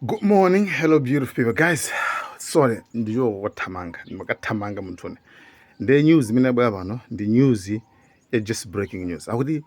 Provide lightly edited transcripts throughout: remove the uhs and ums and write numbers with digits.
Good morning, hello beautiful people. Guys, sorry, ndiyo watamanga, nimakatamanga mutune. The news mina baba no, the news is just breaking news. Akuti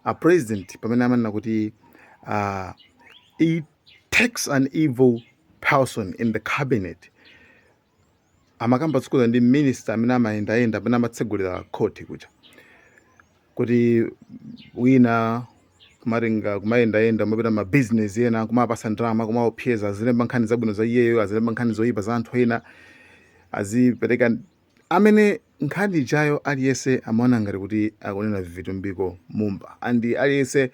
a president pamene amana kuti it takes an evil person in the cabinet. Amakamba tsikuza ndi minister amene amayenda amene amatsegulira court kuja. Kuti wina kumatenga kumayendayenda kumapita ma business ena kumapasa ndalama kumaopseza azilemba nkhani zabwino za iyeyo azilemba nkhani zoyipa za anthu ena azipereka amene nkhani ijayo aliyese amaona ngati kuti akunena Vitu Mumba andi aliyese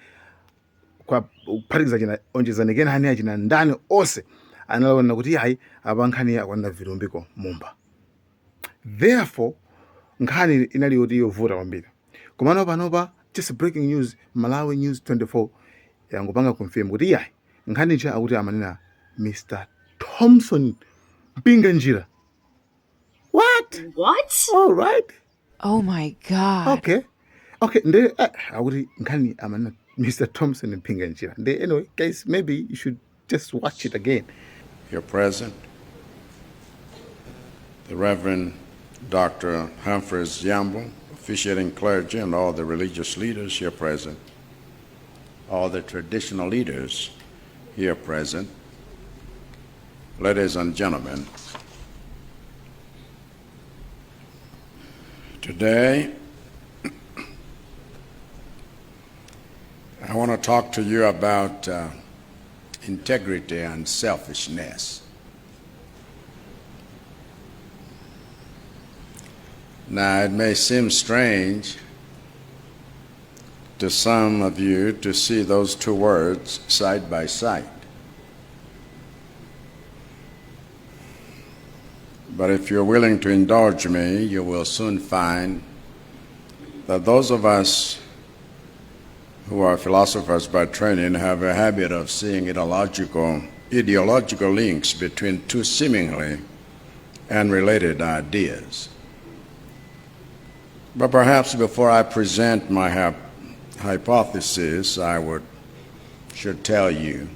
kuphatikiza china onjezanekena hani achina ndani onse analaona kuti hayi apa nkhani akunena Vitu Mumba. Therefore nkhani inali yoti yovuta kwambiri komano panopa just breaking news Malawi News 24 yangopanga confirm kuti yayi nkhani ija akuti amanena Mr. Thomson Mpinganjira. What? What? All right. Oh my God. Okay. Nde akuti nkhani amanena Mr. Thomson Mpinganjira. Nde anyway, guys, maybe you should just watch it again. Here present, the Reverend Dr. Humphreys Yamble, officiating clergy, and all the religious leaders here present, all the traditional leaders here present, ladies and gentlemen, today I want to talk to you about integrity and selfishness. Now, it may seem strange to some of you to see those two words side by side. But if you're willing to indulge me, you will soon find that those of us who are philosophers by training have a habit of seeing ideological links between two seemingly unrelated ideas. But perhaps before I present my hypothesis, I should tell you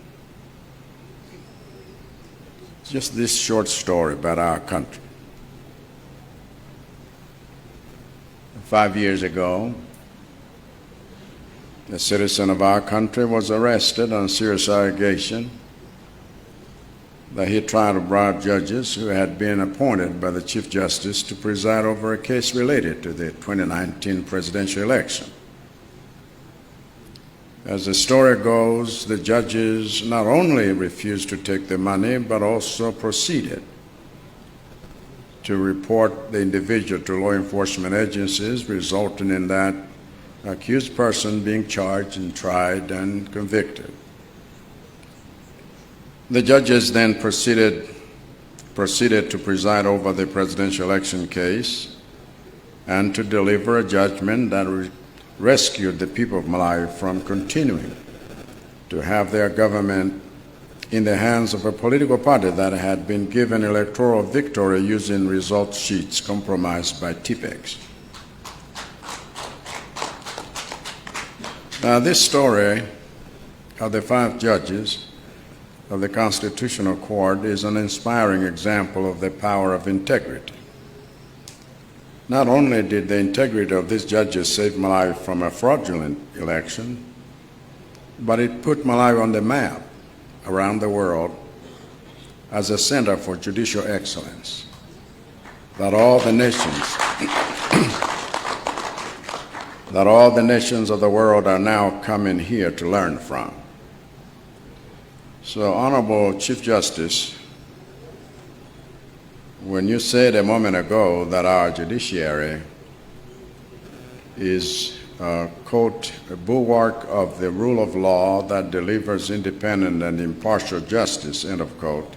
just this short story about our country. 5 years ago, a citizen of our country was arrested on serious allegation that he tried to bribe judges who had been appointed by the Chief Justice to preside over a case related to the 2019 presidential election. As the story goes, the judges not only refused to take the money, but also proceeded to report the individual to law enforcement agencies, resulting in that accused person being charged and tried and convicted. The judges then proceeded to preside over the presidential election case and to deliver a judgment that rescued the people of Malawi from continuing to have their government in the hands of a political party that had been given electoral victory using result sheets compromised by TPEX. Now, this story of the 5 judges of the Constitutional Court is an inspiring example of the power of integrity. Not only did the integrity of these judges save Malawi from a fraudulent election, but it put Malawi on the map around the world as a center for judicial excellence that all the nations of the world are now coming here to learn from. So, Honorable Chief Justice, when you said a moment ago that our judiciary is, quote, a bulwark of the rule of law that delivers independent and impartial justice, end of quote,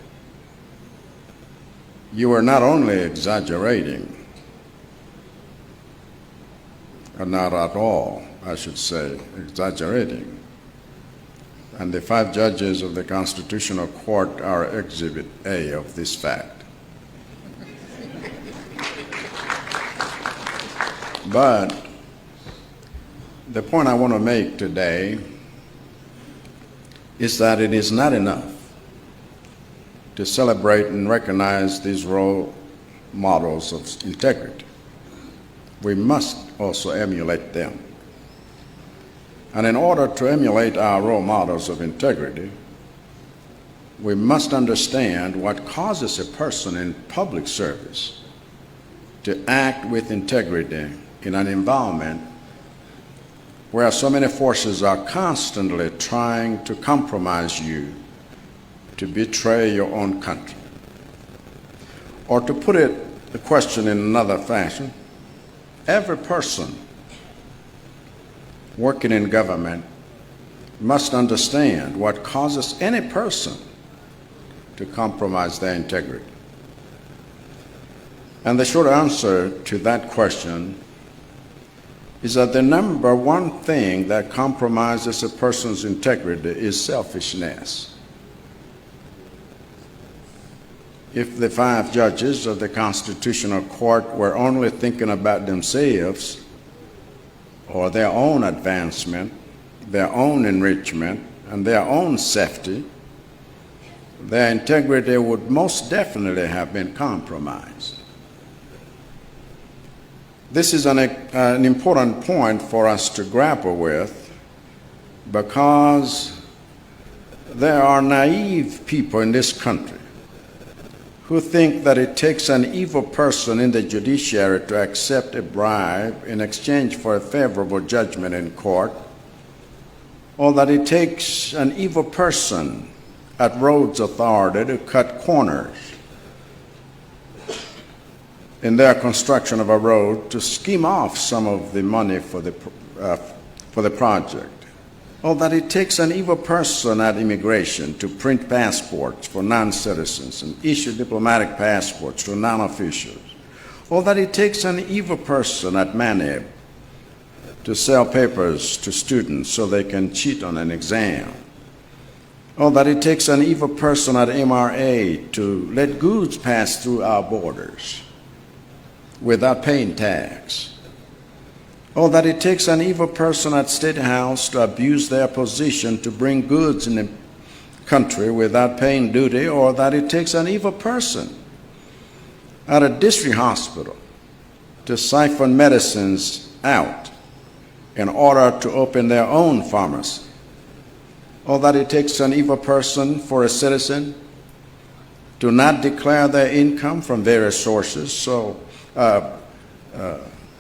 you were not only exaggerating, or not at all, I should say, exaggerating. And the 5 judges of the Constitutional Court are Exhibit A of this fact. But the point I want to make today is that it is not enough to celebrate and recognize these role models of integrity. We must also emulate them. And in order to emulate our role models of integrity, we must understand what causes a person in public service to act with integrity in an environment where so many forces are constantly trying to compromise you to betray your own country. Or to put the question in another fashion, every person working in government must understand what causes any person to compromise their integrity. And the short answer to that question is that the number one thing that compromises a person's integrity is selfishness. If the 5 judges of the Constitutional Court were only thinking about themselves or their own advancement, their own enrichment, and their own safety, their integrity would most definitely have been compromised. This is an important point for us to grapple with, because there are naive people in this country who think that it takes an evil person in the judiciary to accept a bribe in exchange for a favorable judgment in court, or that it takes an evil person at Roads Authority to cut corners in their construction of a road to skim off some of the money for the project, or that it takes an evil person at immigration to print passports for non-citizens and issue diplomatic passports to non-officials, or that it takes an evil person at Manib to sell papers to students so they can cheat on an exam, or that it takes an evil person at MRA to let goods pass through our borders without paying tax, or that it takes an evil person at State House to abuse their position to bring goods in the country without paying duty, or that it takes an evil person at a district hospital to siphon medicines out in order to open their own pharmacy, or that it takes an evil person for a citizen to not declare their income from various sources so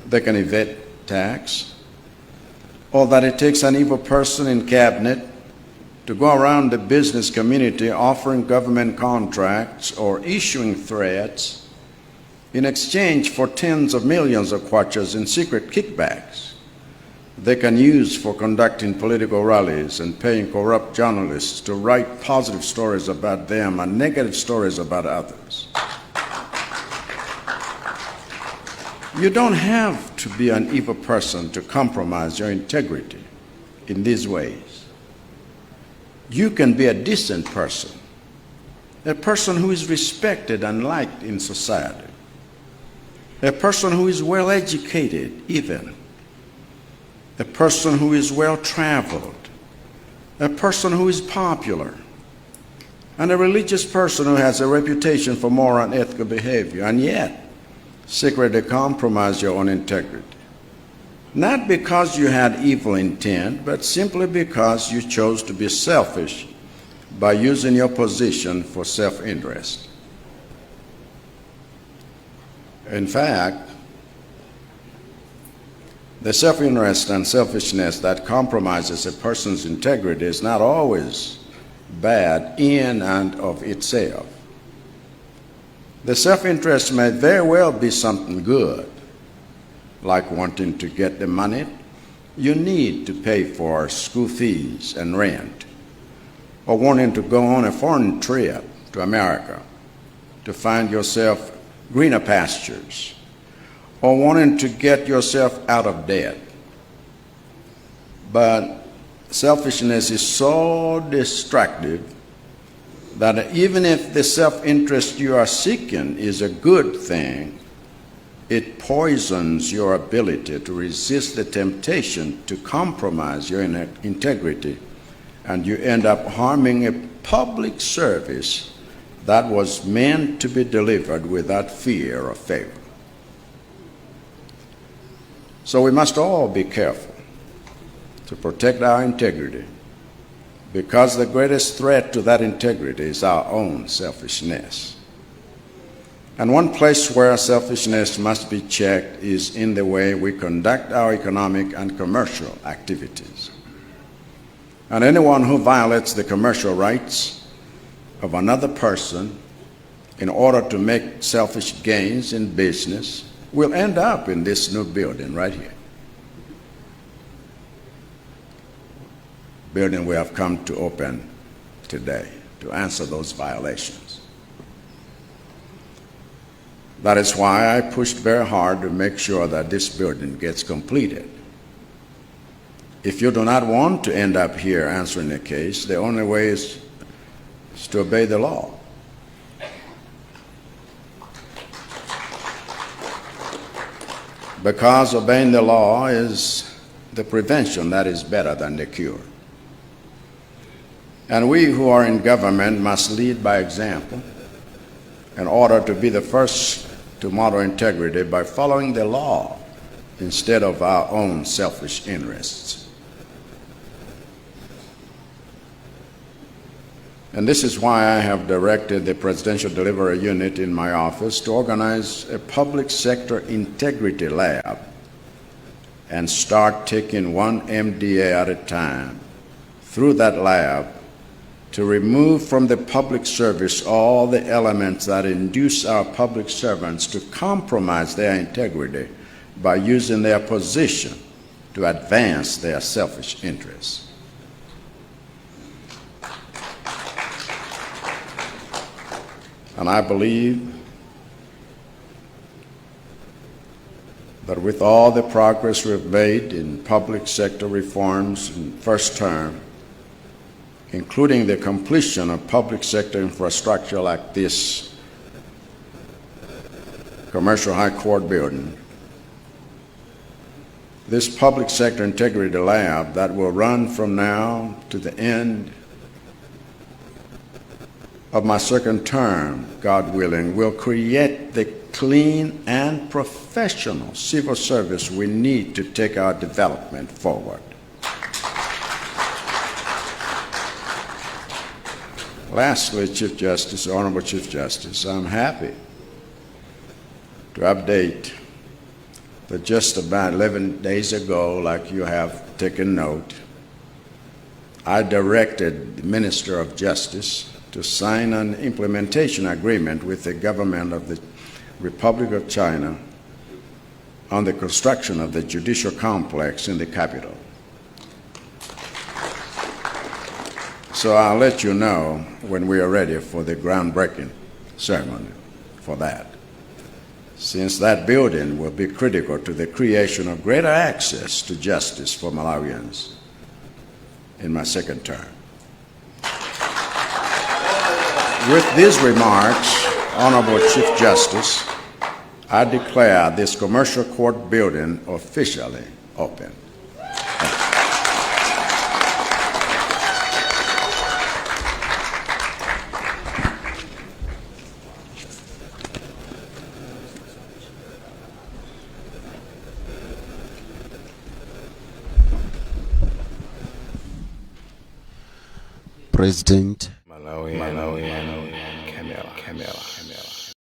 they can evade tax, or that it takes an evil person in cabinet to go around the business community offering government contracts or issuing threats in exchange for tens of millions of kwachas in secret kickbacks they can use for conducting political rallies and paying corrupt journalists to write positive stories about them and negative stories about others. You don't have to be an evil person to compromise your integrity in these ways. You can be a decent person, a person who is respected and liked in society, a person who is well educated even, a person who is well traveled, a person who is popular, and a religious person who has a reputation for moral and ethical behavior, and yet secretly compromise your own integrity. Not because you had evil intent, but simply because you chose to be selfish by using your position for self-interest. In fact, the self-interest and selfishness that compromises a person's integrity is not always bad in and of itself. The self-interest may very well be something good, like wanting to get the money you need to pay for school fees and rent, or wanting to go on a foreign trip to America to find yourself greener pastures, or wanting to get yourself out of debt. But selfishness is so destructive that even if the self-interest you are seeking is a good thing, it poisons your ability to resist the temptation to compromise your integrity, and you end up harming a public service that was meant to be delivered without fear or favor. So we must all be careful to protect our integrity, because the greatest threat to that integrity is our own selfishness. And one place where selfishness must be checked is in the way we conduct our economic and commercial activities. And anyone who violates the commercial rights of another person in order to make selfish gains in business will end up in this new building right here. Building we have come to open today to answer those violations. That is why I pushed very hard to make sure that this building gets completed. If you do not want to end up here answering the case, the only way is to obey the law. Because obeying the law is the prevention that is better than the cure. And we who are in government must lead by example in order to be the first to model integrity by following the law instead of our own selfish interests. And this is why I have directed the Presidential Delivery Unit in my office to organize a public sector integrity lab and start taking one MDA at a time through that lab to remove from the public service all the elements that induce our public servants to compromise their integrity by using their position to advance their selfish interests. And I believe that with all the progress we've made in public sector reforms in first term, including the completion of public sector infrastructure like this commercial high court building, this public sector integrity lab that will run from now to the end of my second term, God willing, will create the clean and professional civil service we need to take our development forward. Lastly, Chief Justice, Honorable Chief Justice, I'm happy to update that just about 11 days ago, like you have taken note, I directed the Minister of Justice to sign an implementation agreement with the government of the Republic of China on the construction of the judicial complex in the capital. So I'll let you know when we are ready for the groundbreaking ceremony for that, since that building will be critical to the creation of greater access to justice for Malawians in my second term. With these remarks, Honorable Chief Justice, I declare this commercial court building officially open. President Malawi, camera.